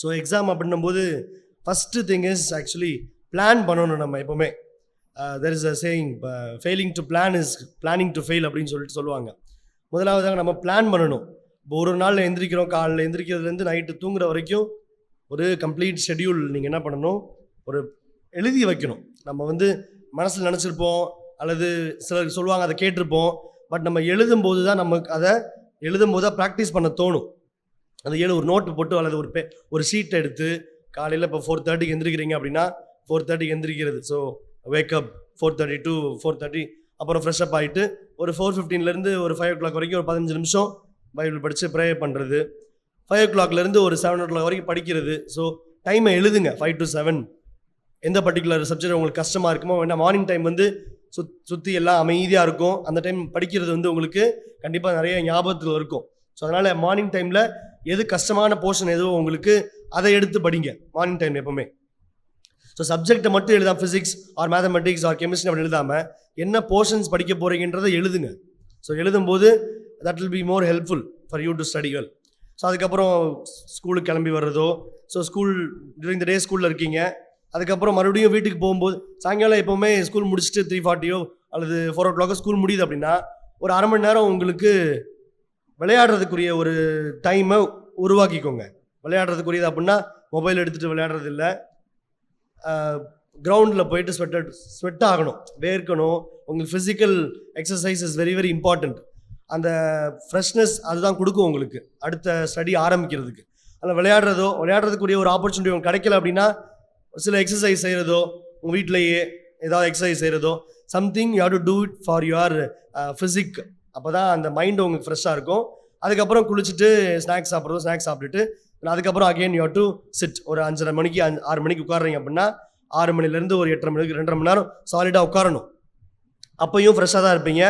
So exam அப்படின்னும்போது first thing is actually plan பண்ணணும். நம்ம எப்போவுமே there is a saying, failing to plan is planning to fail அப்படின்னு சொல்லுவாங்க. முதலாவதாக நம்ம பிளான் பண்ணணும். இப்போ ஒரு நாள் எந்திரிக்கிறோம், காலையில் எந்திரிக்கிறதுலேருந்து நைட்டு தூங்குற வரைக்கும் ஒரு கம்ப்ளீட் ஷெட்யூல் நீங்கள் என்ன பண்ணணும், ஒரு எழுதி வைக்கணும். நம்ம வந்து மனசில் நினச்சிருப்போம், அல்லது சிலர் சொல்லுவாங்க அதை கேட்டிருப்போம். பட் நம்ம எழுதும்போது தான் நமக்கு அதை எழுதும்போது தான் ப்ராக்டிஸ் பண்ண தோணும். அது ஒரு நோட்டு போட்டு அல்லது ஒரு ஷீட் எடுத்து காலையில் இப்போ 4:30 எந்திரிக்கிறீங்க அப்படின்னா 4:30 எந்திரிக்கிறது. ஸோ வேக்கப் 4:30 to 4:30, அப்புறம் ஃப்ரெஷ்அப் ஆகிட்டு ஒரு 4:15 ஒரு 5 o'clock வரைக்கும் ஒரு 15 நிமிஷம் பைபிள் படித்து ப்ரேயர் பண்ணுறது. 5 o'clock ஒரு 7 o'clock வரைக்கும் படிக்கிறது. ஸோ டைமை எழுதுங்க. 5 to 7 எந்த பர்டிகுலர் சப்ஜெக்ட் உங்களுக்கு கஷ்டமாக இருக்குமோ, ஏன்னா மார்னிங் டைம் வந்து சுற்றி எல்லாம் அமைதியாக இருக்கும். அந்த டைம் படிக்கிறது வந்து உங்களுக்கு கண்டிப்பாக நிறைய ஞாபகத்தில் இருக்கும். ஸோ அதனால் மார்னிங் டைமில் எது கஷ்டமான போர்ஷன் எதுவோ உங்களுக்கு அதை எடுத்து படிங்க மார்னிங் டைம் எப்போவுமே. ஸோ சப்ஜெக்டை மட்டும் எழுதாம physics or mathematics or chemistry அப்படி எழுதாமல் என்ன போர்ஷன்ஸ் படிக்க போகிறீங்கன்றதை எழுதுங்க. ஸோ எழுதும்போது that will be more helpful for you to study well. So அதுக்கப்புறம் ஸ்கூலுக்கு கிளம்பி வர்றதோ, so school during the day ஸ்கூலில் இருக்கீங்க, அதுக்கப்புறம் மறுபடியும் வீட்டுக்கு போகும்போது சாயங்காலம் எப்போவுமே ஸ்கூல் முடிச்சுட்டு 3:40 அல்லது 4 o'clock ஸ்கூல் முடியுது அப்படின்னா ஒரு அரை மணி நேரம் உங்களுக்கு விளையாடுறதுக்குரிய ஒரு டைமை உருவாக்கிக்கோங்க. விளையாடுறதுக்குரியது அப்படின்னா மொபைல் எடுத்துகிட்டு விளையாடுறது இல்லை, கிரவுண்டில் போயிட்டு ஸ்வெட் ஆகணும், வேர்க்கணும். உங்களுக்கு physical exercise is very very important. அந்த ஃப்ரெஷ்னஸ் அதுதான் கொடுக்கும் உங்களுக்கு அடுத்த ஸ்டடி ஆரம்பிக்கிறதுக்கு. அதில் விளையாடுறதுக்குரிய ஒரு ஆப்பர்ச்சுனிட்டி உங்களுக்கு கிடைக்கல அப்படின்னா சில எக்ஸசைஸ் செய்கிறதோ, உங்கள் வீட்டிலையே ஏதாவது எக்ஸசைஸ் செய்கிறதோ, something you have to do it for your physique. அப்போ தான் அந்த மைண்டு உங்களுக்கு ஃப்ரெஷ்ஷாக இருக்கும். அதுக்கப்புறம் குளிச்சுட்டு ஸ்நாக்ஸ் சாப்பிட்டுட்டு அதுக்கப்புறம் again you have to sit. ஒரு 5:30 மணிக்கு 6 மணிக்கு உட்காடுறீங்க அப்படின்னா 6 மணிலேருந்து ஒரு 8:30 மணிக்கு 2.5 மணி நேரம் சாலிடாக உட்காரணும். அப்பையும் ஃப்ரெஷ்ஷாக தான் இருப்பீங்க.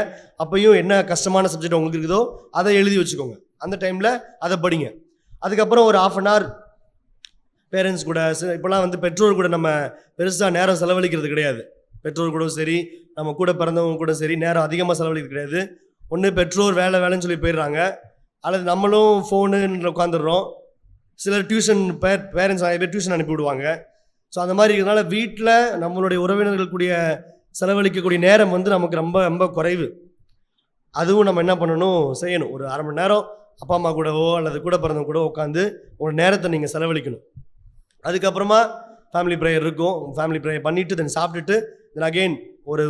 அப்பையும் என்ன கஷ்டமான சப்ஜெக்ட் உங்களுக்கு இருக்குதோ அதை எழுதி வச்சுக்கோங்க. அந்த டைமில் அதை படிங்க. அதுக்கப்புறம் ஒரு 1/2 hour பேரண்ட்ஸ் கூட, இப்போலாம் வந்து பெற்றோர் கூட நம்ம பெருசாக நேரம் செலவழிக்கிறது கிடையாது. பெற்றோர் கூட சரி, நம்ம கூட பிறந்தவங்க கூட சரி நேரம் அதிகமாக செலவழிக்கிறது கிடையாது. ஒன்று பெற்றோர் வேலைன்னு சொல்லி போயிடுறாங்க, அல்லது நம்மளும் ஃபோனுன்னு உட்காந்துடுறோம். சிலர் டியூஷன் பேரண்ட்ஸ் நிறைய பேர் டியூஷன் அனுப்பி விடுவாங்க. ஸோ அந்த மாதிரி இருக்கிறதுனால வீட்டில் நம்மளுடைய உறவினர்கள் கூடிய செலவழிக்கக்கூடிய நேரம் வந்து நமக்கு ரொம்ப ரொம்ப குறைவு. அதுவும் நம்ம என்ன செய்யணும். ஒரு அரை மணி நேரம் அப்பா அம்மா கூடவோ அல்லது கூட பிறந்தவங்க கூட உட்காந்து ஒரு நேரத்தை நீங்கள் செலவழிக்கணும். அதுக்கப்புறமா ஃபேமிலி ப்ரேயர் இருக்கும். ஃபேமிலி ப்ரேயர் பண்ணிவிட்டு தென் சாப்பிட்டுட்டு தென் அகெயின் ஒரு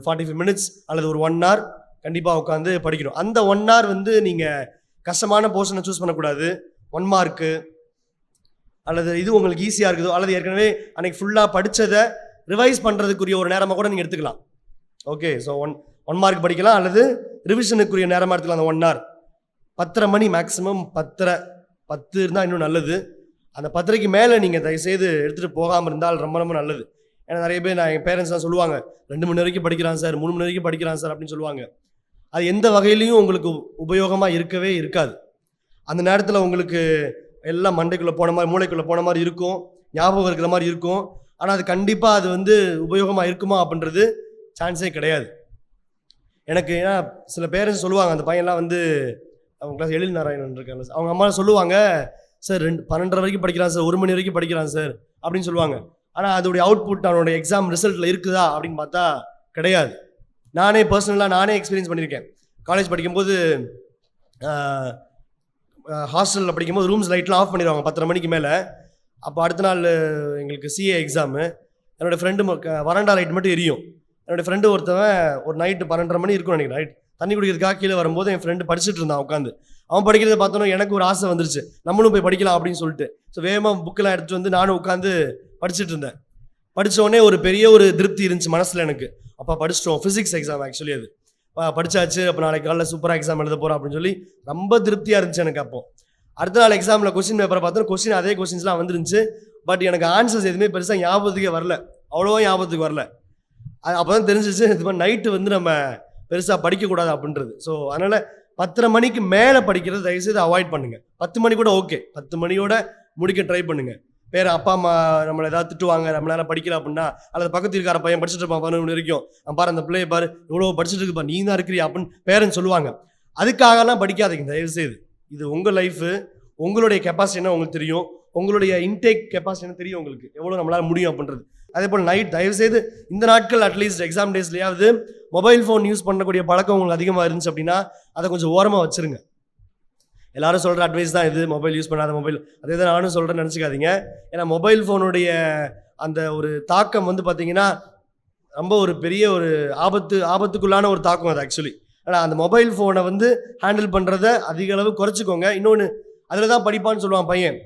45 minutes அல்லது ஒரு 1 hour கண்டிப்பாக உட்காந்து படிக்கணும். அந்த 1 hour வந்து நீங்கள் கஷ்டமான போர்ஷனை சூஸ் பண்ணக்கூடாது. 1 mark அல்லது இது உங்களுக்கு ஈஸியாக இருக்குதோ, அல்லது ஏற்கனவே அன்றைக்கி ஃபுல்லாக படித்ததை ரிவைஸ் பண்ணுறதுக்குரிய ஒரு நேரமாக கூட நீங்கள் எடுத்துக்கலாம். ஓகே, ஸோ 1 mark படிக்கலாம், அல்லது ரிவிஷனுக்குரிய நேரமாக எடுத்துக்கலாம். அந்த 1 hour 10:30 மணி மேக்ஸிமம் 10 இருந்தால் இன்னும் நல்லது. அந்த 10:30க்கு மேலே நீங்கள் தயவுசெய்து எடுத்துகிட்டு போகாமல் இருந்தால் ரொம்ப ரொம்ப நல்லது. ஏன்னா நிறைய பேர் என் பேரண்ட்ஸ்லாம் சொல்லுவாங்க 2 மணி வரைக்கும் படிக்கிறான் சார், 3 மணி வரைக்கும் படிக்கிறான் சார் அப்படின்னு சொல்லுவாங்க. அது எந்த வகையிலையும் உங்களுக்கு உபயோகமாக இருக்கவே இருக்காது. அந்த நேரத்தில் உங்களுக்கு எல்லாம் மண்டைக்குள்ளே போன மாதிரி, மூளைக்குள்ளே போன மாதிரி இருக்கும், ஞாபகம் இருக்கிற மாதிரி இருக்கும். ஆனால் அது கண்டிப்பாக அது வந்து உபயோகமாக இருக்குமா அப்படின்றது சான்ஸே கிடையாது. எனக்கு ஏன்னா சில பேரண்ட்ஸ் சொல்லுவாங்க, அந்த பையன்லாம் வந்து அவங்க கிளாஸ் எழில் நாராயணன் இருக்காங்க, அவங்க அம்மா சொல்லுவாங்க சார் 12:30 வரைக்கும் படிக்கிறான் சார், 1 மணி வரைக்கும் படிக்கிறான் சார் அப்படின்னு சொல்லுவாங்க. ஆனால் அதோடைய அவுட்புட் அவனோட எக்ஸாம் ரிசல்ட்டில் இருக்குதா அப்படின்னு பார்த்தா கிடையாது. நானே பர்சனலாக எக்ஸ்பீரியன்ஸ் பண்ணியிருக்கேன். காலேஜ் படிக்கும்போது ஹாஸ்டலில் படிக்கும்போது ரூம்ஸ் லைட்லாம் ஆஃப் பண்ணிடுவாங்க 10:30 மணிக்கு மேலே. அப்போ அடுத்த நாள் எங்களுக்கு சிஏ எக்ஸாமு. என்னோடய ஃப்ரெண்டு வராண்டா லைட் மட்டும் எரியும். என்னோடய ஃப்ரெண்டு ஒருத்தவன் ஒரு நைட்டு 12:30 மணி இருக்கும் நினைக்கிறேன், நைட் தண்ணி குடிக்கிறதுக்காக கீழே வரும்போது என் ஃப்ரெண்டு படிச்சுட்டு இருந்தான் உட்காந்து. அவன் படிக்கிறத பார்த்தோன்னா எனக்கு ஒரு ஆசை வந்துருச்சு, நம்மளும் போய் படிக்கலாம் அப்படின்னு சொல்லிட்டு. ஸோ வேகமாக புக்கெல்லாம் எடுத்துகிட்டு வந்து நானும் உட்காந்து படிச்சுட்டு இருந்தேன். படித்தோடனே ஒரு பெரிய ஒரு திருப்தி இருந்துச்சு மனசில் எனக்கு. அப்போ படிச்சிட்டோம், ஃபிசிக்ஸ் எக்ஸாம் ஆக்சுவலி அது படித்தாச்சு, அப்போ நாளைக்கு காலைல சூப்பராக எக்ஸாம் எழுத போகிறோம் அப்படின்னு சொல்லி ரொம்ப திருப்தியாக இருந்துச்சு எனக்கு. அப்போ அடுத்த நாள் எக்ஸாமில் கொஸ்டின் பேப்பரை பார்த்தோம், அதே கொஸ்டின்ஸ்லாம் வந்துருந்துச்சு. பட் எனக்கு ஆன்சர்ஸ் எதுவுமே பெருசாக ஞாபகத்துக்கே வரல, அவ்வளோவா ஞாபகத்துக்கு வரல. அப்போ தான் தெரிஞ்சிச்சு இது மாதிரி நைட்டு வந்து நம்ம பெருசாக படிக்கக்கூடாது அப்படின்றது. ஸோ அதனால் 10:30 மணிக்கு மேலே படிக்கிறது தயவுசெய்து அவாய்ட் பண்ணுங்கள். 10 மணி கூட ஓகே, 10 மணியோட முடிக்க ட்ரை பண்ணுங்கள். வேறு அப்பா அம்மா நம்மளை ஏதாவது திட்டுவாங்க நம்மளால படிக்கல அப்படின்னா, அல்லது பக்கத்து இருக்கார பையன் படிச்சுட்டு இருப்பான் 11 மணி வரைக்கும், பாரு அந்த பிள்ளையை பாரு இவ்வளோ படிச்சுட்டு இருக்குப்பா, நீ தான் இருக்கிறியா அப்படின்னு பேரண்ட்ஸ் சொல்லுவாங்க. அதுக்காகலாம் படிக்காதீங்க தயவுசெய்து. இது உங்கள் லைஃபு, உங்களுடைய கெப்பாசிட்டி என்ன உங்களுக்கு தெரியும், உங்களுடைய இன்டேக் கெப்பாசிட்டி தெரியும் உங்களுக்கு எவ்வளோ நம்மளால் முடியும் அப்படின்றது. அதே போல் நைட் தயவுசெய்து இந்த நாட்கள் அட்லீஸ்ட் எக்ஸாம் டேஸ்லையாவது மொபைல் ஃபோன் யூஸ் பண்ணக்கூடிய பழக்கம் உங்களுக்கு அதிகமாக இருந்துச்சு அப்படின்னா அதை கொஞ்சம் ஓரமாக வச்சுருங்க. எல்லாரும் சொல்கிற அட்வைஸ் தான் இது, மொபைல் யூஸ் பண்ணாத மொபைல், அதே தான் நானும் சொல்கிறேன்னு நினச்சிக்காதீங்க. ஏன்னா மொபைல் ஃபோனுடைய அந்த ஒரு தாக்கம் வந்து பார்த்தீங்கன்னா ரொம்ப ஒரு பெரிய ஒரு ஆபத்துக்குள்ளான ஒரு தாக்கம் அது ஆக்சுவலி. ஆனால் அந்த மொபைல் ஃபோனை வந்து ஹேண்டில் பண்ணுறத அதிக அளவு குறைச்சிக்கோங்க. இன்னொன்று, அதில் தான் படிப்பான்னு சொல்லுவான் பையன்.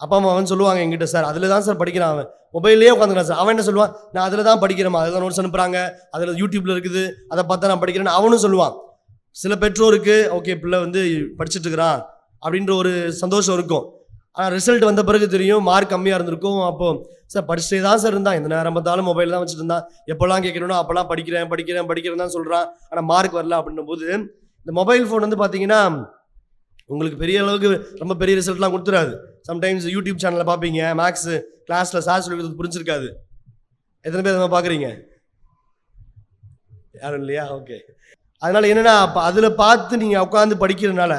அப்பா அம்மா அவன் சொல்லுவாங்க எங்கிட்ட, சார் அதில் தான் சார் படிக்கிறான், அவன் மொபைல்லேயே உட்காந்துக்கிறான் சார். அவன் என்ன சொல்லுவான், நான் அதில் தான் படிக்கிறேன், அதில் தான் நோட்ஸ் அனுப்புகிறாங்க, அதில் யூடியூப்பில் இருக்குது, அதை பார்த்தா நான் படிக்கிறேன்னு அவனும் சொல்லுவான். சில பெற்றோருக்கு ஓகே பிள்ளை வந்து படிச்சுட்டு இருக்கிறான் அப்படின்ற ஒரு சந்தோஷம் இருக்கும். ஆனால் ரிசல்ட் வந்த பிறகு தெரியும் மார்க் கம்மியாக இருந்திருக்கும். அப்போது சார் படிச்சுட்டே தான் சார் இருந்தான், எந்த நேரம் பார்த்தாலும் மொபைல் தான் வச்சுட்டு இருந்தான், எப்போல்லாம் கேட்குறோன்னா அப்போல்லாம் படிக்கிறேன் தான் சொல்கிறான், ஆனால் மார்க் வரல அப்படின்னும் போது இந்த மொபைல் ஃபோன் வந்து பார்த்தீங்கன்னா உங்களுக்கு பெரிய அளவுக்கு ரொம்ப பெரிய ரிசல்ட்லாம் கொடுத்துடாது. சம்டைம்ஸ் யூடியூப் சேனலில் பார்ப்பீங்க, மேக்ஸு கிளாஸில் சார் சொல்லி கொடுத்து புரிஞ்சிருக்காது. எத்தனை பேர் அதை பார்க்குறீங்க? யாரும் இல்லையா? ஓகே. அதனால் என்னென்னா அதில் பார்த்து நீங்கள் உட்காந்து படிக்கிறதுனால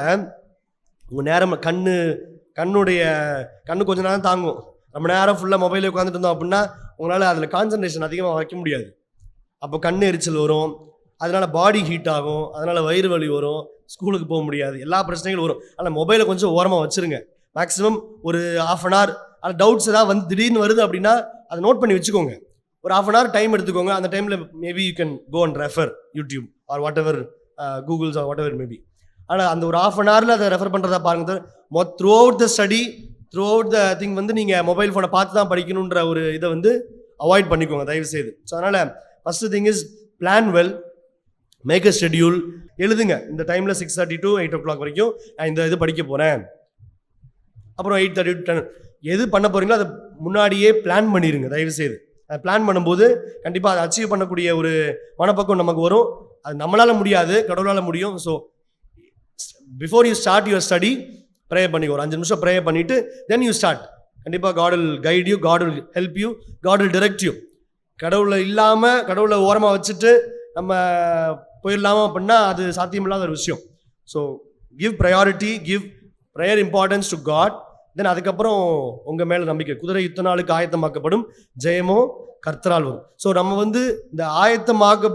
உங்கள் நேரம் கண்ணு கொஞ்ச நேரம் தாங்கும். நம்ம நேரம் ஃபுல்லாக மொபைலில் உட்காந்துட்டு இருந்தோம் அப்படின்னா உங்களால் அதில் கான்சன்ட்ரேஷன் அதிகமாக வைக்க முடியாது. அப்போ கண் எரிச்சல் வரும், அதனால் பாடி ஹீட் ஆகும், அதனால் வயிறு வலி வரும், ஸ்கூலுக்கு போக முடியாது, எல்லா பிரச்சனைகளும் வரும். ஆனால் மொபைலை கொஞ்சம் ஓரமாக வச்சுருங்க. மேக்ஸிமம் ஒரு ½ hour. அது டவுட்ஸ் ஏதாவது வந்து திடீர்னு வருது அப்படின்னா அதை நோட் பண்ணி வச்சுக்கோங்க. ஒரு ½ hour டைம் எடுத்துக்கோங்க. அந்த டைமில் maybe you can go and refer YouTube or whatever Googles or whatever maybe. ஆனால் அந்த ஒரு ½ hour அதை ரெஃபர் பண்ணுறதா பாருங்க. Throughout the study, throughout the thing வந்து நீங்கள் மொபைல் ஃபோனை பார்த்து தான் படிக்கணுன்ற ஒரு இதை வந்து அவாய்ட் பண்ணிக்கோங்க தயவு செய்து. ஸோ அதனால் first thing is plan well, make a schedule, எழுதுங்க. இந்த டைமில் 6:30 to 8 o'clock வரைக்கும் நான் இந்த இது படிக்க போகிறேன், அப்புறம் 8:30 to 10 எது பண்ண போகிறீங்களோ அதை முன்னாடியே பிளான் பண்ணிடுங்க தயவு செய்து. அதை பிளான் பண்ணும்போது கண்டிப்பாக அதை அச்சீவ் பண்ணக்கூடிய ஒரு மனப்பக்கம் நமக்கு வரும். அது நம்மளால் முடியாது, கடவுளால் முடியும். So before you start your study pray பண்ணிக்கோ. ஒரு 5 நிமிஷம் ப்ரே பண்ணிவிட்டு தென் யூ ஸ்டார்ட். கண்டிப்பாக God will guide you, God will help you, God will direct you. கடவுளை ஓரமாக வச்சுட்டு நம்ம போயிடலாமா அப்படின்னா அது சாத்தியமில்லாத ஒரு விஷயம். So give priority, give prayer importance to God. Then அதுக்கப்புறம் உங்கள் மேலே நம்பிக்கை. குதிரை யுத்த நாளுக்கு ஆயத்தமாக்கப்படும், ஜெயமோ கர்த்தரால் வரும். ஸோ நம்ம வந்து இந்த ஆயத்தமாக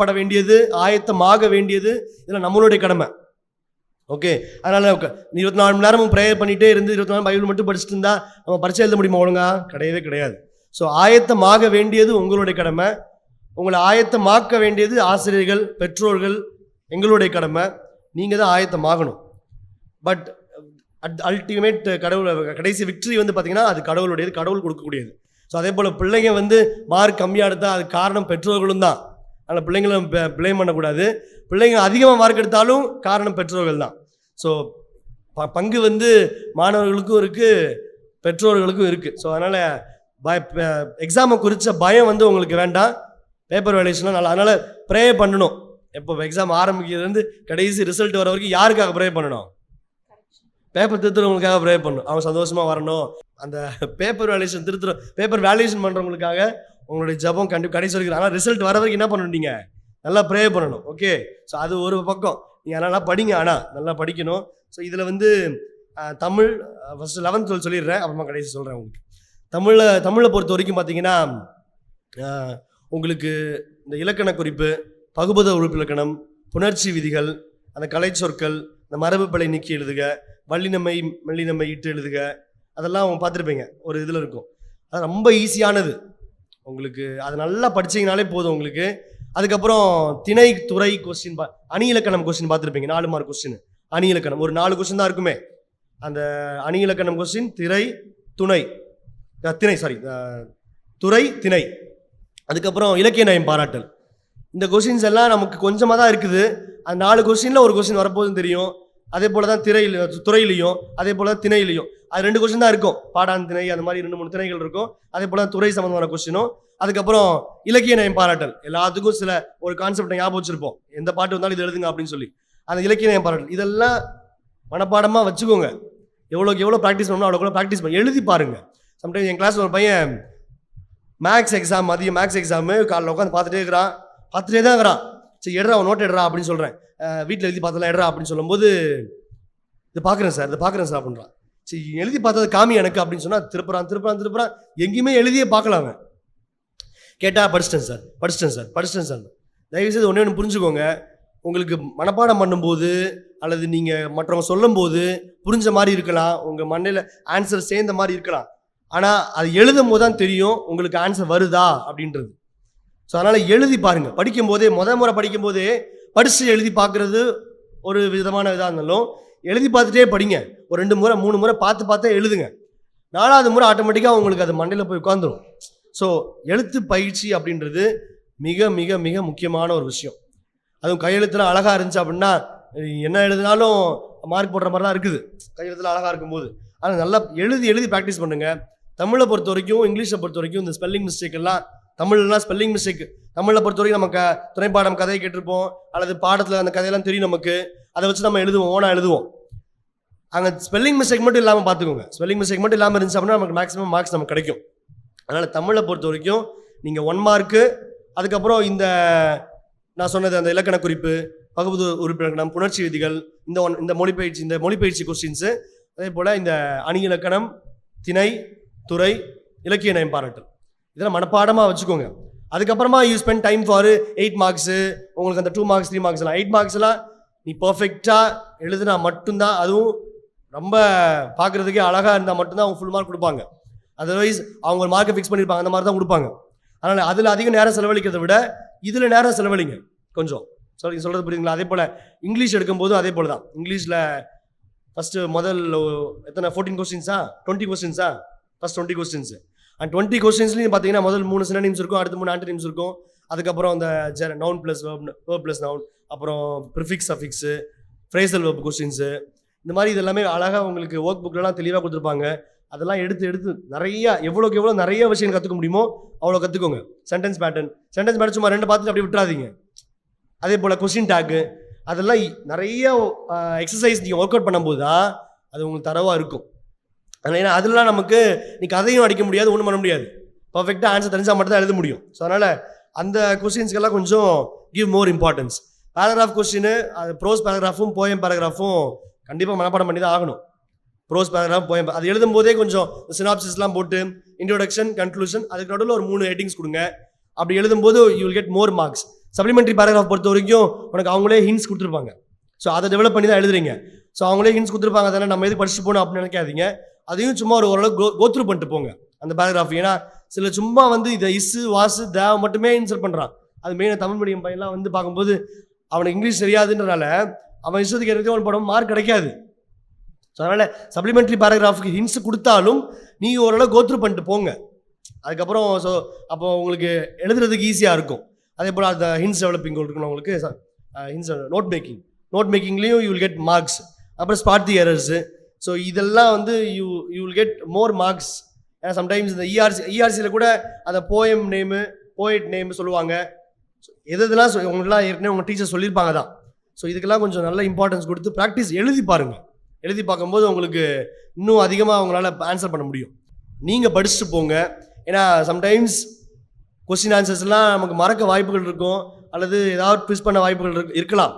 வேண்டியது இதில் நம்மளுடைய கடமை. ஓகே. அதனால் 24 மணி நேரமும் ப்ரேயர் பண்ணிகிட்டே இருந்து 24 நேரம் பைபிள் மட்டும் படிச்சுட்டு இருந்தால் நம்ம பரிச்சை எழுத முடியுமா? ஒழுங்கா கிடையவே கிடையாது. ஸோ ஆயத்தமாக வேண்டியது உங்களுடைய கடமை. உங்களை ஆயத்தமாக்க வேண்டியது ஆசிரியர்கள், பெற்றோர்கள், எங்களுடைய கடமை. நீங்கள் தான் ஆயத்தமாகணும். பட் அல்டிமேட் கடைசி விக்டரி வந்து பார்த்தீங்கன்னா அது கடவுளுடையது, கடவுள் கொடுக்கக்கூடியது. ஸோ அதே போல் பிள்ளைங்க வந்து மார்க் கம்மியாக எடுத்தால் அது காரணம் பெற்றோர்களும் தான். அதனால் பிள்ளைங்களும் ப்ளேம் பண்ணக்கூடாது. பிள்ளைங்க அதிகமாக மார்க் எடுத்தாலும் காரணம் பெற்றோர்கள் தான். ஸோ பங்கு வந்து மாணவர்களுக்கும் இருக்குது, பெற்றோர்களுக்கும் இருக்குது. ஸோ அதனால் எக்ஸாமை குறித்த பயம் வந்து உங்களுக்கு வேண்டாம். பேப்பர் வேல்யூஷன்லாம் நல்லா, அதனால் ப்ரே பண்ணணும். எப்போ எக்ஸாம் ஆரம்பிக்கிறதுலேருந்து கடைசி ரிசல்ட் வர வரைக்கும் யாருக்காக ப்ரே பண்ணணும்? பேப்பர் திருத்துறவங்களுக்காக ப்ரே பண்ணணும். அவங்க சந்தோஷமாக வரணும். அந்த பேப்பர் வேல்யூஷன் பண்ணுறவங்களுக்காக உங்களுடைய ஜபம் கடைசி வரைக்கும். ஆனால் ரிசல்ட் வர வரைக்கும் என்ன பண்ணணும்? நீங்கள் நல்லா ப்ரே பண்ணணும். ஓகே. ஸோ அது ஒரு பக்கம். நீங்கள் நல்லா படிங்க, ஆனால் நல்லா படிக்கணும். ஸோ இதில் வந்து தமிழ் ஃபஸ்ட்டு 11th 12th சொல்லிடுறேன், அப்புறமா கடைசி சொல்கிறேன் உங்களுக்கு. தமிழை பொறுத்த வரைக்கும் பார்த்தீங்கன்னா உங்களுக்கு இந்த இலக்கண குறிப்பு, பகுபத உறுப்பு இலக்கணம், புணர்ச்சி விதிகள், அந்த கலை சொற்கள், இந்த மரபு பிழை நீக்கி எழுதுக, வள்ளினமை மெல்லினமை இட்டு எழுதுக, அதெல்லாம் அவங்க பார்த்துருப்பீங்க ஒரு இதில் இருக்கும். அது ரொம்ப ஈஸியானது உங்களுக்கு. அது நல்லா படிச்சிங்கனாலே போதும் உங்களுக்கு. அதுக்கப்புறம் திணை துறை கொஸ்டின், அணி இலக்கணம் கொஸ்டின் பார்த்துருப்பீங்க, 4 மார்க் கொஸ்டின். அணி இலக்கணம் ஒரு 4 கொஸ்டின் தான் இருக்குமே. அந்த அணி இலக்கணம் கொஸ்டின் திணை துறை திணை, அதுக்கப்புறம் இலக்கிய நயம் பாராட்டல். இந்த கொஸ்டின்ஸ் எல்லாம் நமக்கு கொஞ்சமாக தான் இருக்குது. அந்த 4 கொஸ்டினில் ஒரு கொஸ்டின் வரப்போகுதுன்னு தெரியும். அதே போல் தான் துறையிலையும், அதே போல் தான் திணையிலையும் அது 2 கொஸ்டின் தான் இருக்கும். பாடான் திணை அந்த மாதிரி 2-3 திணைகள் இருக்கும். அதே போல் தான் துறை சம்மந்தமான கொஸ்டினும். அதுக்கப்புறம் இலக்கிய நயம் பாராட்டல். எல்லாத்துக்கும் சில ஒரு கான்செப்டை ஞாபகம் வச்சுருப்போம், எந்த பாட்டு வந்தாலும் இது எழுதுங்க அப்படின்னு சொல்லி. அந்த இலக்கிய நயம் பாராட்டல் இதெல்லாம் மனப்பாடமாக வச்சுக்கோங்க. எவ்வளோ ப்ராக்டிஸ் பண்ணணும் அவ்வளோ ப்ராக்டிஸ் பண்ணி எழுதி பாருங்கள். சம்டைம்ஸ் என் கிளாஸ் ஒரு பையன் மதியம் மேக்ஸ் எக்ஸாமு காலைல உட்காந்து பார்த்துட்டே தான் இருக்கிறான். சரி எடுறா, அவன் நோட் எடுறா அப்படின்னு சொல்கிறேன். வீட்டில் எழுதி பார்த்தலாம் எடுறா அப்படின்னு சொல்லும்போது இதை பார்க்குறேன் சார் அப்படின்றான். சரி எழுதி பார்த்தது காமி எனக்கு அப்படின்னு சொன்னால் திருப்புறான் எங்கேயுமே எழுதியே பார்க்கலாம் அவன். கேட்டால் படிச்சிட்டேன் சார். தயவுசெய்து ஒன்று புரிஞ்சுக்கோங்க, உங்களுக்கு மனப்பாடம் பண்ணும்போது அல்லது நீங்கள் மற்றவங்க சொல்லும்போது புரிஞ்ச மாதிரி இருக்கலாம், உங்கள் மண்டையில் ஆன்சர் சேர்ந்த மாதிரி இருக்கலாம், ஆனால் அது எழுதும் போது தான் தெரியும் உங்களுக்கு ஆன்சர் வருதா அப்படின்றது. ஸோ அதனால் எழுதி பாருங்கள். படிக்கும்போதே முறை படிக்கும்போதே படித்து எழுதி பார்க்குறது ஒரு விதமான இதாக இருந்தாலும் எழுதி பார்த்துட்டே படிங்க. ஒரு 2 முறை 3 முறை பார்த்தே எழுதுங்க. 4வது முறை ஆட்டோமேட்டிக்காக உங்களுக்கு அது மண்டையில் போய் உட்காந்துரும். ஸோ எழுத்து பயிற்சி அப்படின்றது மிக மிக மிக முக்கியமான ஒரு விஷயம். அதுவும் கையெழுத்துலாம் அழகாக இருந்துச்சு அப்படின்னா என்ன எழுதினாலும் மார்க் போடுற மாதிரி தான் இருக்குது கையெழுத்துல அழகாக இருக்கும்போது. ஆனால் நல்லா எழுதி ப்ராக்டிஸ் பண்ணுங்கள். தமிழை பொறுத்த வரைக்கும் இங்கிலீஷை பொறுத்த வரைக்கும் இந்த ஸ்பெல்லிங் மிஸ்டேக் எல்லாம் தமிழ்லாம் ஸ்பெல்லிங் மிஸ்டேக் தமிழில் பொறுத்த வரைக்கும் நம்ம துணைப்பாடம் கதையை கேட்டிருப்போம் அல்லது பாடத்தில் அந்த கதையெல்லாம் தெரியும் நமக்கு, அதை வச்சு நம்ம ஓனாக எழுதுவோம். அங்கே ஸ்பெல்லிங் மிஸ்டேக் மட்டும் இல்லாமல் பார்த்துக்கோங்க. ஸ்பெல்லிங் மிஸ்டேக் மட்டும் இல்லாமல் இருந்துச்சு அப்படின்னா நமக்கு மேக்ஸிமம் மார்க்ஸ் நமக்கு கிடைக்கும். அதனால் தமிழை பொறுத்த வரைக்கும் நீங்கள் 1 மார்க்கு, அதுக்கப்புறம் இந்த நான் சொன்னது அந்த இலக்கண குறிப்பு, பகுப்பு உறுப்பினர்கள், புணர்ச்சி விதிகள், இந்த மொழிப்பயிற்சி கொஸ்டின்ஸு, அதே போல் இந்த அணி இலக்கணம், திணை, துறை, இலக்கிய நயம் பாராட்டல், இதெல்லாம் மனப்பாடமாக வச்சுக்கோங்க. அதுக்கப்புறமா you spend time for 8 marks, உங்களுக்கு அந்த 2 மார்க்ஸ் 3 மார்க்ஸ்லாம் 8 மார்க்ஸ்லாம் நீ பர்ஃபெக்டாக எழுதுனா மட்டும்தான், அதுவும் ரொம்ப பார்க்குறதுக்கே அழகாக இருந்தால் மட்டும்தான் அவங்க ஃபுல் மார்க் கொடுப்பாங்க. அதர்வைஸ் அவங்க ஒரு மார்க்கை ஃபிக்ஸ் பண்ணியிருப்பாங்க, அந்த மாதிரி தான் கொடுப்பாங்க. அதனால் அதில் அதிக நேரம் செலவழிக்கிறத விட இதில் நேரம் செலவழிங்க கொஞ்சம். சொல்கிறது புரியுதுங்களா? அதே போல் இங்கிலீஷ் எடுக்கும்போது அதே போல் தான். இங்கிலீஷில் ஃபஸ்ட்டு முதல் எத்தனை 14 கொஸ்டின்ஸா 20 கொஸ்டின்ஸா ஃபஸ்ட் 20 கொஸ்டின்ஸு. அண்ட் 20 கொஸ்டின்ஸ்லையும் பார்த்தீங்கன்னா முதல் 3 சினோனிம்ஸ் இருக்கும், அடுத்து 3 ஆன்டனிம்ஸ் இருக்கும், அதுக்கப்புறம் அந்த noun plus verb plus noun, அப்புறம் ப்ரிஃபிக்ஸ் அஃபிக்ஸு, ஃப்ரேசல் வேர்ப் கொஸ்டின்ஸு, இந்த மாதிரி இது எல்லாமே அழகாக உங்களுக்கு ஒர்க் புக்லலாம் தெளிவாக கொடுத்துருப்பாங்க. அதெல்லாம் எடுத்து நிறையா எவ்வளோக்கு எவ்வளோ நிறைய விஷயம் கற்றுக்க முடியுமோ அவ்வளோ கற்றுக்கோங்க. சென்டென்ஸ் பேட்டர்ன் சும்மா 2 பார்த்துட்டு அப்படியே விட்டுறாதீங்க. அதே போல் கொஸ்டின் டேக்கு, அதெல்லாம் நிறைய எக்ஸசைஸ் நீங்கள் ஒர்க் அவுட் பண்ணும்போது தான் அது உங்களுக்கு தரவாக இருக்கும். ஏன்னா அதெல்லாம் நமக்கு நீ கதையும் அடிக்க முடியாது, ஒன்றும் பண்ண முடியாது, பர்ஃபெக்டாக ஆன்சர் தெரிஞ்சால் மட்டும் தான் எழுத முடியும். ஸோ அதனால் அந்த கொஸ்டின்ஸ்க்கெல்லாம் கொஞ்சம் give more importance. Paragraph question, அது ப்ரோஸ் பேராகிராஃபும் போயம் பேராகிராஃபும் கண்டிப்பாக மனப்பாடம் பண்ணி தான் ஆகணும். ப்ரோஸ் பேராகிராஃப் போயம் அது எழுதும் போதே கொஞ்சம் சினாப்சிஸ்லாம் போட்டு இன்ட்ரோடக்ஷன் கன்க்ளூஷன் அதுக்கு நடுவில் ஒரு 3 ஹெட்டிங்ஸ் கொடுங்க. அப்படி எழுதும்போது you will get more marks. Supplementary paragraph பொறுத்த வரைக்கும் உனக்கு அவங்களே ஹிண்ட்ஸ் கொடுத்துருப்பாங்க. ஸோ அதை டெவலப் பண்ணி தான் எழுதுறீங்க. ஸோ அவங்களே ஹிண்ட்ஸ் கொடுத்துருப்பாங்க, அதனால் நம்ம எது படிச்சுட்டு போகணும் அப்படின்னு நினைக்காதீங்க. அதையும் சும்மா ஓரளவு கோத்ரூ பண்ணிட்டு போங்க அந்த பேராகிராஃப். ஏன்னா சில சும்மா இதை இஸ்ஸு வாசு தேவ மட்டுமே இன்சர்ட் பண்ணுறான். அது மெயினாக தமிழ் மீடியம் பையன்லாம் பார்க்கும்போது அவனுக்கு இங்கிலீஷ் தெரியாதுன்றனால அவன் இஷ்டத்துக்கு எடுத்து அவன் படம் மார்க் கிடைக்காது. ஸோ அதனால் சப்ளிமெண்ட்ரி பேராகிராஃபுக்கு ஹிண்ட்ஸ் கொடுத்தாலும் நீங்கள் ஓரளவு கோத்ரூ பண்ணிட்டு போங்க. அதுக்கப்புறம் ஸோ அப்போ உங்களுக்கு எழுதுறதுக்கு ஈஸியாக இருக்கும். அதே போல் அந்த ஹிண்ட்ஸ் டெவலப்பிங் இருக்கணும் உங்களுக்கு. ஹிண்ட்ஸ் நோட் மேக்கிங்லேயும் யூ வில் கெட் மார்க்ஸ். அப்புறம் ஸ்பாட் தி எரர்ஸு. ஸோ இதெல்லாம் you will get more marks. ஏன்னா சம்டைம்ஸ் இந்த இஆர்சியில் கூட அந்த போயம் நேமு போயட் நேமு சொல்லுவாங்க. ஸோ எதெல்லாம் உங்களுக்குலாம் ஏற்கனவே உங்கள் டீச்சர் சொல்லியிருப்பாங்க தான். ஸோ இதுக்கெல்லாம் கொஞ்சம் நல்ல இம்பார்ட்டன்ஸ் கொடுத்து ப்ராக்டிஸ் எழுதி பாருங்கள். எழுதி பார்க்கும்போது உங்களுக்கு இன்னும் அதிகமாக அவங்களால ஆன்சர் பண்ண முடியும். நீங்கள் படிச்சுட்டு போங்க. ஏன்னா சம்டைம்ஸ் கொஸ்டின் ஆன்சர்ஸ்லாம் நமக்கு மறக்க வாய்ப்புகள் இருக்கும், அல்லது ஏதாவது ட்விஸ்ட் பண்ண வாய்ப்புகள் இருக்கலாம்.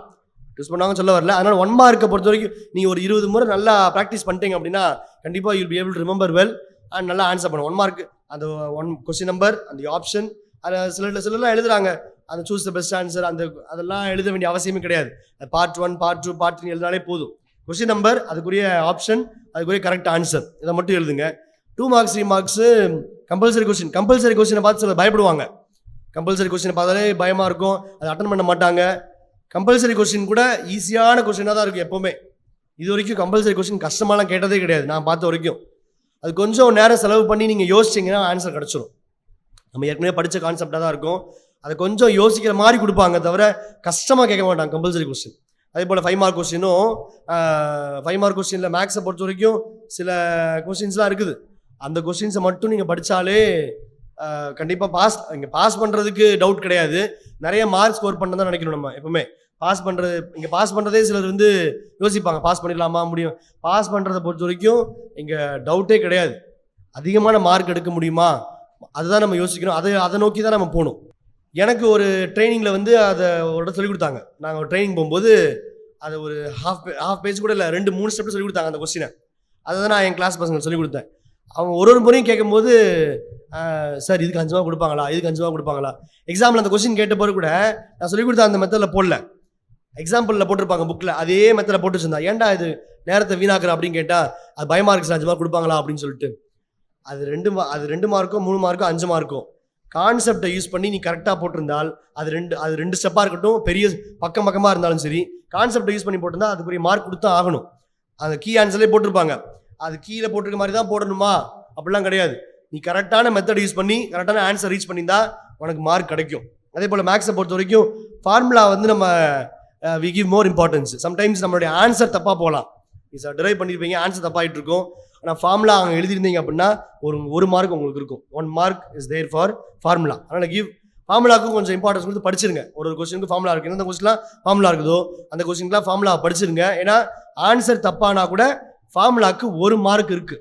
ட்விஸ்ட் பண்ணாங்க சொல்ல வரல. அதனால் 1 மார்க்கை பொறுத்த வரைக்கும் நீங்கள் ஒரு 20 முறை நல்லா ப்ராக்டிஸ் பண்ணிட்டீங்க அப்படின்னா கண்டிப்பாக you'll be able to remember well and நல்லா ஆன்சர் பண்ணும். 1 மார்க் அந்த 1 கொஸ்டின் நம்பர், அந்த ஆப்ஷன், அதை சிலர்லாம் எழுதுறாங்க அந்த சூஸ் த பெஸ்ட் ஆன்சர், அதெல்லாம் எழுத வேண்டிய அவசியமே கிடையாது. பார்ட் 1 பார்ட் 2 பார்ட் 3 எழுதினாலே போதும். கொஸ்டின் நம்பர், அதுக்குரிய ஆப்ஷன், அதுக்குரிய கரெக்ட் ஆன்சர், இதை மட்டும் எழுதுங்க. 2 மார்க்ஸ் 3 மார்க்ஸு கம்பல்சரி கொஸ்டினை பார்த்து சில பயப்படுவாங்க. கம்பல்சரி கொஸ்டினை பார்த்தாலே பயமாக இருக்கும், அதை அட்டன் பண்ண மாட்டாங்க. கம்பல்சரி கொஸ்டின் கூட ஈஸியான கொஸ்டினாக தான் இருக்கும் எப்போவுமே. இது வரைக்கும் கம்பல்சரி கொஸ்டின் கஷ்டமாலாம் கேட்டதே கிடையாது நான் பார்த்த வரைக்கும். அது கொஞ்சம் நேரம் செலவு பண்ணி நீங்கள் யோசிச்சிங்கன்னா ஆன்சர் கிடச்சிரும். நம்ம ஏற்கனவே படித்த கான்செப்டாக தான் இருக்கும், அதை கொஞ்சம் யோசிக்கிற மாதிரி கொடுப்பாங்க, தவிர கஷ்டமாக கேட்க மாட்டாங்க கம்பல்சரி கொஸ்டின். அதே போல் 5 மார்க் கொஸ்டினும் 5 மார்க் கொஸ்டினில் மேக்ஸை பொறுத்த வரைக்கும் சில கொஸ்டின்ஸ்லாம் இருக்குது. அந்த கொஸ்டின்ஸை மட்டும் நீங்கள் படித்தாலே கண்டிப்பாக பாஸ் பண்ணுறதுக்கு டவுட் கிடையாது. நிறைய மார்க் ஸ்கோர் பண்ண தான் நினைக்கணும் நம்ம எப்பவுமே. பாஸ் பண்ணுறதே சிலர் யோசிப்பாங்க, பாஸ் பண்ணிடலாமா முடியும். பாஸ் பண்ணுறதை பொறுத்த வரைக்கும் இங்கே டவுட்டே கிடையாது. அதிகமான மார்க் எடுக்க முடியுமா அதுதான் நம்ம யோசிக்கணும். அதை நோக்கி தான் நம்ம போகணும். எனக்கு ஒரு ட்ரைனிங்கில் அதை ஒரு சொல்லிக் கொடுத்தாங்க. நாங்கள் ட்ரைனிங் போகும்போது அதை ஒரு ஹாஃப் பேஜ் கூட இல்லை, 2-3 ஸ்டெப் சொல்லிக் கொடுத்தாங்க அந்த கொஸ்டினை. அதை தான் நான் என் கிளாஸ் பசங்க சொல்லிக் கொடுத்தேன். அவங்க ஒரு முறையும் கேட்கும்போது சார் இதுக்கு 5 மார்க் கொடுப்பாங்களா, இதுக்கு 5 மார்க் கொடுப்பாங்களா. எக்ஸாம்பிள் அந்த கொஸ்டின் கேட்ட பிறகு கூட நான் சொல்லிக் கொடுத்த அந்த மெத்தடில் போடல, எக்ஸாம்பிளில் போட்டிருப்பாங்க புக்கில், அதே மெத்தடில் போட்டு வச்சிருந்தா. ஏன்டா இது நேரத்தை வீணாக்குற அப்படின்னு கேட்டால் அது பயமாக இருக்கு சார் 5 மார்க் கொடுப்பாங்களா அப்படின்னு சொல்லிட்டு. அது 2 மார்க்கோ 3 மார்க்கோ 5 மார்க்கோ கான்செப்டை யூஸ் பண்ணி நீ கரெக்டாக போட்டிருந்தால் அது ரெண்டு ஸ்டெப்பாக இருக்கட்டும், பெரிய பக்கமாக இருந்தாலும் சரி, கான்செப்டை யூஸ் பண்ணி போட்டிருந்தா அதுக்குரிய மார்க் கொடுத்தா ஆகணும். அந்த கீ ஆன்சர்லேயே போட்டிருப்பாங்க, அது கீழே போட்டிருக்க மாதிரி தான் போடணுமா அப்படிலாம் கிடையாது. நீ கரெக்டான மெத்தட் யூஸ் பண்ணி கரெக்டான ஆன்சர் ரீச் பண்ணியிருந்தா உனக்கு மார்க் கிடைக்கும். அதே போல் மேக்ஸை பொறுத்த வரைக்கும் ஃபார்முலா வந்து நம்ம we give more importance. Sometimes நம்மளுடைய ஆன்சர் தப்பாக போகலாம், சார் டிரைவ் பண்ணியிருப்பீங்க, ஆன்சர் தப்பாகிட்டு இருக்கும். ஆனால் ஃபார்முலா அங்கே எழுதியிருந்தீங்க அப்படின்னா ஒரு மார்க் உங்களுக்கு இருக்கும். 1 mark is there for formula. அதனால் ஃபார்முலாவுக்கும் கொஞ்சம் இம்பார்ட்டன்ஸ் கொடுத்து படிச்சிருங்க. ஒரு கொஸ்டினுக்கு ஃபார்முலா இருக்குது, எந்த கொஸ்டின்லாம் ஃபார்முலா இருக்குதோ அந்த கொஸ்டின்லாம் ஃபார்முலா படிச்சிருங்க. ஏன்னா ஆன்சர் தப்பானா கூட ஃபார்முலாவுக்கு 1 மார்க் இருக்குது.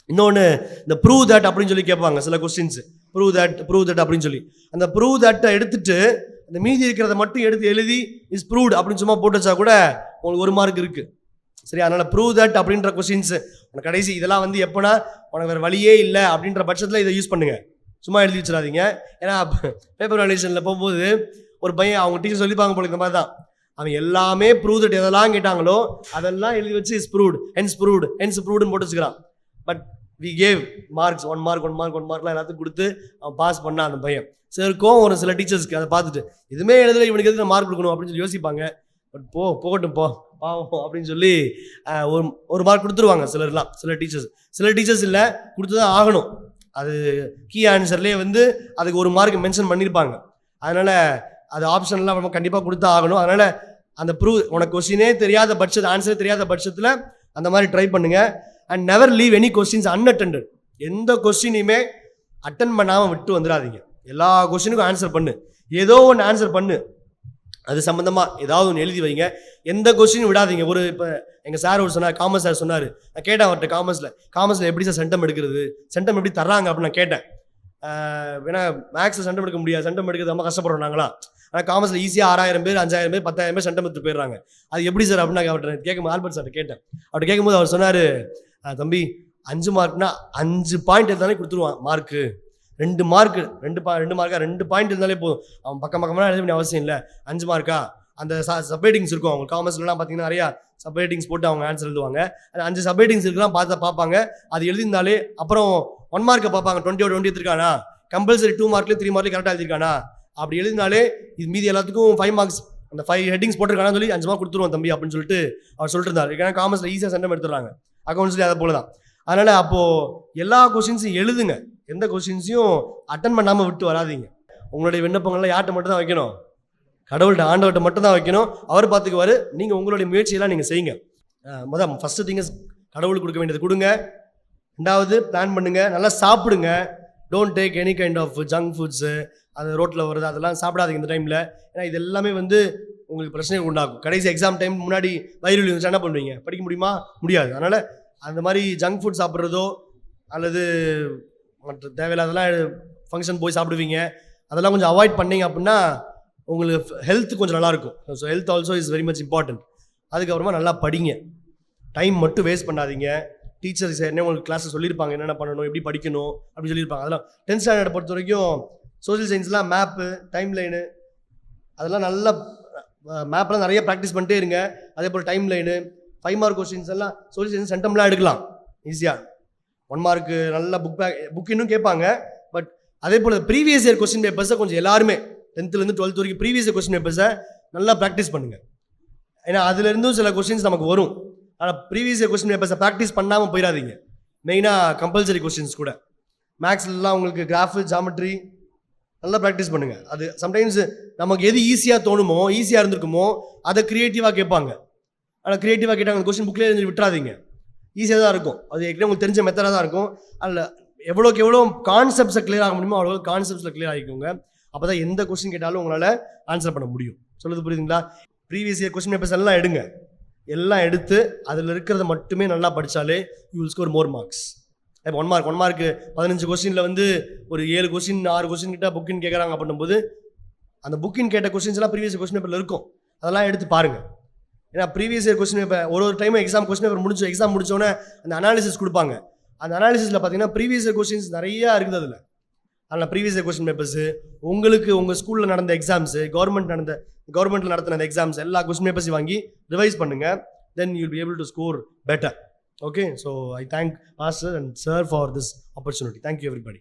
இன்னொன்று இந்த ப்ரூவ் தட் அப்படின்னு சொல்லி கேட்பாங்க சில கொஸ்டின்ஸ், ப்ரூவ் தட் அப்படின்னு சொல்லி. அந்த ப்ரூவ் தட்டை எடுத்துட்டு அந்த மீதி இருக்கிறத மட்டும் எடுத்து எழுதி இஸ் ப்ரூவ்ட் அப்படின்னு சும்மா போட்டு வச்சா கூட உங்களுக்கு 1 மார்க் இருக்குது. சரி, அதனால் ப்ரூவ் தட் அப்படின்ற கொஸ்டின்ஸ் உனக்கு கடைசி இதெல்லாம் வந்து எப்போனா உனக்கு வேறு வழியே இல்லை அப்படின்ற பட்சத்தில் இதை யூஸ் பண்ணுங்கள், சும்மா எழுதி வச்சிடாதீங்க. ஏன்னா பேப்பர் வேல்யூஷனில் போகும்போது ஒரு பையன் அவங்க டீச்சர் சொல்லிப்பாங்க போல இந்த மாதிரி தான், அவன் எல்லாமே ப்ரூவ் தட் எதெல்லாம் கேட்டாங்களோ அதெல்லாம் எழுதி வச்சு இஸ் ப்ரூவ்ட் ஹென்ஸ் ப்ரூவ்டுன்னு போட்டு வச்சுக்கிறான். பட் வி கேவ் மார்க்ஸ் 1 மார்க்லாம் எல்லாத்துக்கும் கொடுத்து அவன் பாஸ் பண்ணான் அந்த பையன். சரிக்கும் ஒரு சில டீச்சர்ஸ்க்கு அதை பார்த்துட்டு எதுவுமே எழுதலை, இவனுக்கு எதுக்கு மார்க் கொடுக்கணும் அப்படின்னு சொல்லி யோசிப்பாங்க. பட் போகட்டும் பாவம் அப்படின்னு சொல்லி ஒரு மார்க் கொடுத்துருவாங்க சில டீச்சர்ஸ் இல்லை, கொடுத்து தான் ஆகணும். அது கீ ஆன்சர்லேயே வந்து அதுக்கு 1 மார்க் மென்ஷன் பண்ணியிருப்பாங்க. அதனால் அது ஆப்ஷன்லாம் நம்ம கண்டிப்பாக கொடுத்தா ஆகணும். அதனால் அந்த உனக்கு கொஸ்டினே தெரியாத ஆன்சரே தெரியாத பட்சத்தில் அந்த மாதிரி ட்ரை பண்ணுங்கள். And never leave any questions unattended. எந்த கொஸ்டினையுமே அட்டன் பண்ணாமல் விட்டு வந்துடாதீங்க. எல்லா கொஸ்டினுக்கும் ஆன்சர் பண்ணு, ஏதோ ஒன்று ஆன்சர் பண்ணு, அது சம்மந்தமாக ஏதாவது ஒன்று எழுதி வைங்க. எந்த கொஸ்டினும் விடாதீங்க. இப்போ எங்கள் சார் சொன்னார், காமர்ஸ் சார் சொன்னார், நான் கேட்டேன் அவர்கிட்ட காமர்ஸில் எப்படி சார் சென்டம் எடுக்கிறது, சென்டம் எப்படி தர்றாங்க அப்படின்னு நான் கேட்டேன். ஏன்னா மேக்ஸில் சென்டம் எடுக்க முடியாது, சென்டம் எடுக்கிறது ரொம்ப கஷ்டப்படுறோம் நாங்களாம். ஆனால் காமர்ஸில் ஈஸியாக 6000 பேர் 5000 பேர் 10000 பேர் சென்டம் எடுத்து போயிடுறாங்க. அது எப்படி சார் அப்படின்னு நான் அவர்கிட்ட கேட்கும்போது ஆல்பர்ட் சார்ட்ட கேட்டேன். அவர்கிட்ட கேட்கும்போது அவர் சொன்னார், தம்பி 5 மார்க்னா 5 பாயிண்ட் இருந்தாலே கொடுத்துருவான் மார்க்கு. 2 பாயிண்ட் இருந்தாலே போதும். அவன் பக்கமாக எழுத வேண்டிய அவசியம் இல்லை. 5 மார்க்கா அந்த சப்ஹெட்டிங்ஸ் இருக்கும், அவங்க காமர்ஸ்லாம் பார்த்தீங்கன்னா நிறையா சப்ஹெட்டிங்ஸ் போட்டு அவங்க ஆன்சர் எழுதுவாங்க. அந்த 5 சப்ஹெட்டிங்ஸ் இருக்கலாம் பார்ப்பாங்க. அது எழுதியிருந்தாலே அப்புறம் 1 மார்க்கை பார்ப்பாங்க, 20 எடுத்திருக்கானா, கம்பல்சரி 2 மார்க்லேயும் 3 மார்க்லேயும் கரெக்டாக எழுதிருக்கானா, அப்படி எழுதினாலே இது மீதி எல்லாத்துக்கும் 5 மார்க்ஸ் அந்த 5 ஹெட்டிங்ஸ் போட்டிருக்கானு சொல்லி 5 மார்க் கொடுத்துருவோம் தம்பி அப்படின்னு சொல்லிட்டு அவர் சொல்லிட்டு இருந்தார். ஏன்னா காமர்ஸில் ஈஸியாக சென்டம் எடுத்துடுறாங்க, அக்கௌண்ட்ஸ்லேயே அதை போல தான். அதனால் அப்போது எல்லா கொஸ்டின்ஸையும் எழுதுங்க, எந்த கொஸ்டின்ஸையும் அட்டன் பண்ணாமல் விட்டு வராதிங்க. உங்களுடைய விண்ணப்பங்கள்லாம் யார்கிட்ட மட்டும் தான் வைக்கணும், ஆண்டவர்கிட்ட மட்டும் தான் வைக்கணும். அவர் பார்த்துக்குவார். நீங்கள் உங்களுடைய முயற்சியெல்லாம் நீங்கள் செய்யுங்க. ஃபஸ்ட்டு திங்ஸ் கடவுளுக்கு கொடுக்க வேண்டியது கொடுங்க. 2வது பிளான் பண்ணுங்கள், நல்லா சாப்பிடுங்க. Don't take any kind of junk foods, அது ரோட்டில் வருது அதெல்லாம் சாப்பிடாதீங்க இந்த டைமில். ஏன்னா இது எல்லாமே வந்து உங்களுக்கு பிரச்சனைகள் உண்டாகும். கடைசி எக்ஸாம் டைம் முன்னாடி வயிறு வந்துச்சு என்ன பண்ணுவீங்க, படிக்க முடியாது. அதனால் அந்த மாதிரி ஜங்க் ஃபுட் சாப்பிட்றதோ அல்லது மற்ற தேவையில்லாதெல்லாம் ஃபங்க்ஷன் போய் சாப்பிடுவீங்க, அதெல்லாம் கொஞ்சம் அவாய்ட் பண்ணிங்க அப்படின்னா உங்களுக்கு ஹெல்த் கொஞ்சம் நல்லாயிருக்கும். So health also is very much important. அதுக்கப்புறமா நல்லா படிங்க, டைம் மட்டும் வேஸ்ட் பண்ணாதீங்க. டீச்சர்ஸ் என்ன உங்களுக்கு கிளாஸில் சொல்லியிருப்பாங்க, என்னென்ன பண்ணணும், எப்படி படிக்கணும் அப்படின்னு சொல்லியிருப்பாங்க. அதெல்லாம் 10th ஸ்டாண்டர்ட் பொறுத்த வரைக்கும் சோஷியல் சயின்ஸ்லாம் மேப்பு, டைம் லைனு, அதெல்லாம் நல்லா மேப்லாம் நிறைய ப்ராக்டிஸ் பண்ணிட்டே இருங்க. அதே போல் டைம் லைனு, 5 மார்க் கொஸ்டின்ஸ் எல்லாம் சோஷியல் சயின்ஸ் சென்டம்லாம் எடுக்கலாம் ஈஸியாக. 1 மார்க்கு நல்லா புக் இன்னும் கேட்பாங்க. பட் அதே போல் ப்ரீவியஸ் இயர் கொஸ்டின் பேப்பர்ஸை கொஞ்சம் எல்லாருமே 10th-லேருந்து 12th வரைக்கும் ப்ரீவியஸ் இயர் கொஸ்டின் பேப்பர்ஸை நல்லா ப்ராக்டிஸ் பண்ணுங்கள். ஏன்னா அதுலேருந்தும் சில கொஸ்டின்ஸ் நமக்கு வரும். ஆனால் ப்ரீவியஸ் இயர் கொஸ்டின் பேப்பர்ஸை ப்ராக்டிஸ் பண்ணாமல் போயிடாதீங்க. மெயினாக கம்பல்சரி கொஸ்டின்ஸ் கூட மேக்ஸ்லாம் உங்களுக்கு கிராஃபு, ஜாமெட்ரி நல்லா ப்ராக்டிஸ் பண்ணுங்கள். அது சம்டைம்ஸ் நமக்கு எது ஈஸியாக தோணுமோ, ஈஸியாக இருந்திருக்குமோ அதை க்ரியேட்டிவாக கேட்பாங்க. ஆனால் க்ரியேட்டிவாக கேட்டாங்க அந்த கொஸ்டின் புக்கில் எழுதி விட்டுறாதீங்க, ஈஸியாக தான் இருக்கும். அது ஏற்கனவே உங்களுக்கு தெரிஞ்ச மெத்தடாக தான் இருக்கும். அதில் எவ்வளோக்கு எவ்வளோ கான்செப்ட்ஸை கிளியர் ஆக முடியுமோ அவ்வளோ கான்செப்ட்ஸில் கிளியர் ஆகிக்கோங்க. அப்போ தான் எந்த கொஸ்டின் கேட்டாலும் உங்களால் ஆன்சர் பண்ண முடியும். சொல்லுது புரியுதுங்களா? ப்ரீவியஸ் இயர் கொஸ்டின் பேப்பர்ஸ் எல்லாம் எடுங்க, எல்லாம் எடுத்து அதில் இருக்கிறத மட்டுமே நல்லா படித்தாலே you will score more marks. இப்போ 1 மார்க்கு 15 கொஸ்டினில் வந்து ஒரு 7 கொஸ்டின் 6 கொஸ்டின் கிட்ட புக்கின் கேட்குறாங்க அப்படின்னும்போது அந்த புக்கின் கேட்ட கொஸ்டின்ஸ் எல்லாம் ப்ரீவியஸ் கொஸ்டின் பேப்பரில் இருக்கும். அதெல்லாம் எடுத்து பாருங்கள். ஏன்னா ப்ரீவியஸ் இயர் கொஸ்டின் பேப்பர் ஒரு time exam question paper exam முடிச்சோன்னே அந்த அனாலிசிஸ் கொடுப்பாங்க. அந்த அனாலிசிஸில் பார்த்தீங்கன்னா ப்ரீவியஸ் இயர் கொஸ்டின்ஸ் நிறையா இருக்குது அதில். அதில் ப்ரீவியஸ் இயர் கொஸ்டின் பேப்பர்ஸு உங்களுக்கு உங்கள் ஸ்கூலில் நடந்த எக்ஸாம்ஸு கவர்மெண்ட்டில் நடத்தின எக்ஸாம்ஸ் எல்லா கொஸ்டின் பேப்பர்ஸையும் வாங்கி ரிவைஸ் பண்ணுங்கள். Then you'll be able to score better. Okay, so I thank Pastor and Sir for this opportunity. Thank you everybody.